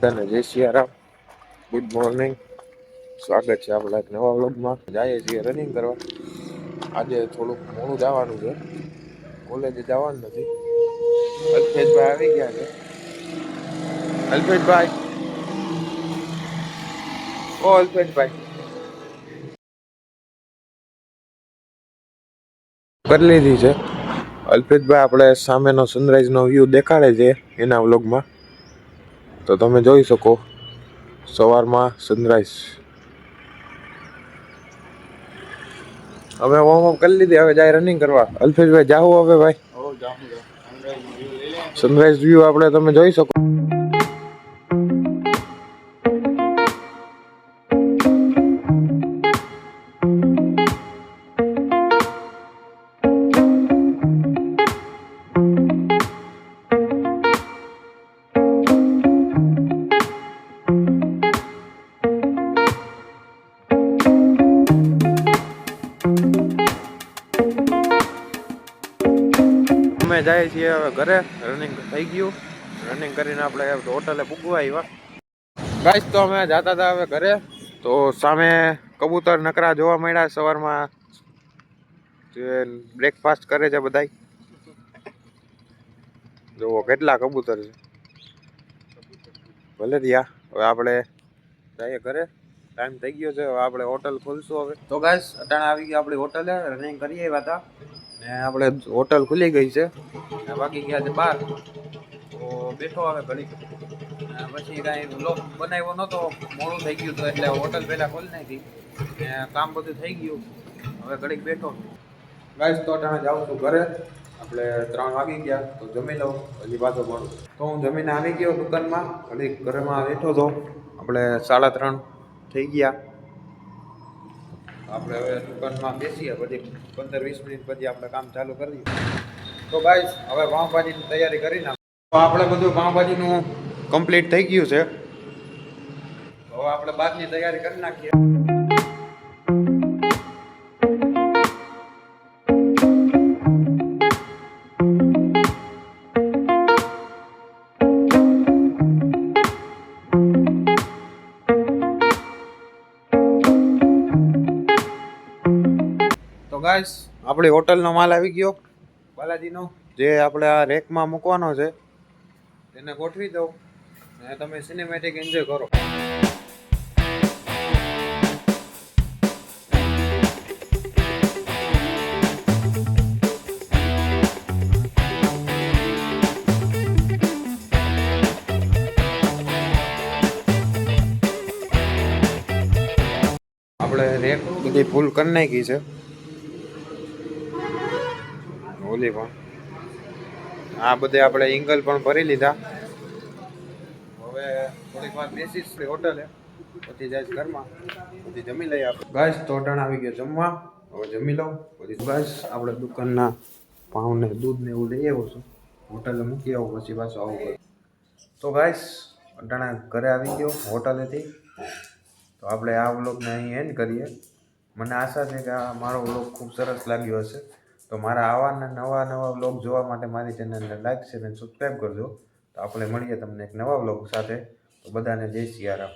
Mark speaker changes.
Speaker 1: અને જય Siyaram. Good morning. સ્વાગત છે આપણા એક નવા વ્લોગમાં. જઈએ છીએ રનિંગ કરવા. આજે થોડુંક મોડું જવાનું છે, કોલેજે જવાનું નથી. અલ્પેશભાઈ આવી ગયા છે. અલ્પેશભાઈ, ઓ અલ્પેશભાઈ, કરી લીધી છે. અલ્પેશભાઈ આપણે સામેનો સનરાઈઝનો વ્યૂ દેખાડે છે એના વ્લોગમાં, તો તમે જોઈ શકો સવારમાં સનરાઈઝ. હવે વોર્મઅપ કરી લીધી, હવે જાય રનિંગ કરવા. અલ્પેશભાઈ જાહું હવે ભાઈ? સનરાઈઝ વ્યૂ આપણે તમે જોઈ શકો. અમે જાય છીએ હવે ઘરે. રનિંગ થઈ ગયું. રનિંગ કરીને આપણે હોટલે પૂગવા આવ્યા. ગાઈસ તો અમે જતા હતા હવે ઘરે, તો સામે કબૂતર નકરા જોવા મળ્યા. સવારમાં જે બ્રેકફાસ્ટ કરે છે બધાય, જોવો કેટલા કબૂતર છે. ભલે ત્યાં હવે આપણે જઈએ ઘરે. ટાઈમ થઈ ગયો છે, હવે આપણે હોટલ ખોલશું હવે. તો ગાઈસ અટાણે આવી ગયા આપણી હોટલે. રનિંગ કરી આવ્યા હતા ને આપણે હોટલ ખુલી ગઈ છે. વાગી ગયા છે 12. તો બેઠો હવે ઘડીક, પછી કાંઈ વ્લોગ બનાવ્યો નહોતો, મોડું થઈ ગયું હતું એટલે હોટલ પહેલાં ખોલી નાખી ને કામ બધું થઈ ગયું. હવે ઘડીક બેઠો. ગાઈસ તો અટાણે જાઉં છું ઘરે. આપણે 3 વાગી ગયા, તો જમી લઉં, હજી પાછો મળું. તો હું જમીને આવી ગયો દુકાનમાં, ઘડીક ઘરમાં બેઠો હતો. આપણે 3:30 થઈ ગયા. આપણે હવે દુકાનમાં બેસીએ, પછી 15-20 મિનિટ પછી આપણે કામ ચાલુ કરીએ. તો ગાઈસ હવે પાઉંભાજીની તૈયારી કરી નાખો. તો આપણે બધું પાઉંભાજીનું કમ્પ્લીટ થઈ ગયું છે. હવે આપણે બાદની તૈયારી કરી નાખીએ. તો ગાઈસ આપણી હોટલનો માલ આવી ગયો બાલાજીનો, જે આપણે આ રેકમાં મૂકવાનો છે. એને ગોઠવી દઉં અને તમે સિનેમેટિક એન્જોય કરો. આપણે રેક બધી ફૂલ કરી નાખી છે. ઓલી પણ આ બધે આપણે એંગલ પણ ભરી લીધા. હવે થોડીક વાર બેસીશ હોટલે, પછી જાય ઘરમાં, પછી જમી લઈએ આપણે. ગાઈસ તો અટાણ આવી ગયો જમવા. હવે જમી લઉં પછી. ગાઈસ આપણે દુકાનના પાઉં ને દૂધ ને એવું લઈ આવ્યો છું. હોટલે મૂકી આવું, પછી પાછું આવું કરું. તો ગાઈસ અટાણે ઘરે આવી ગયો હોટલેથી. તો આપણે આ વ્લોગને અહીં એન્ડ કરીએ. મને આશા છે કે આ મારો વ્લોગ ખૂબ સરસ લાગ્યો હશે. તો મારા આવા નવા વ્લોગ જોવા માટે મારી ચેનલને લાઈક, શેર અને સબસ્ક્રાઈબ કરજો. તો આપણે મળીએ તમને એક નવા વ્લોગ સાથે. તો બધાને જય સિયારામ.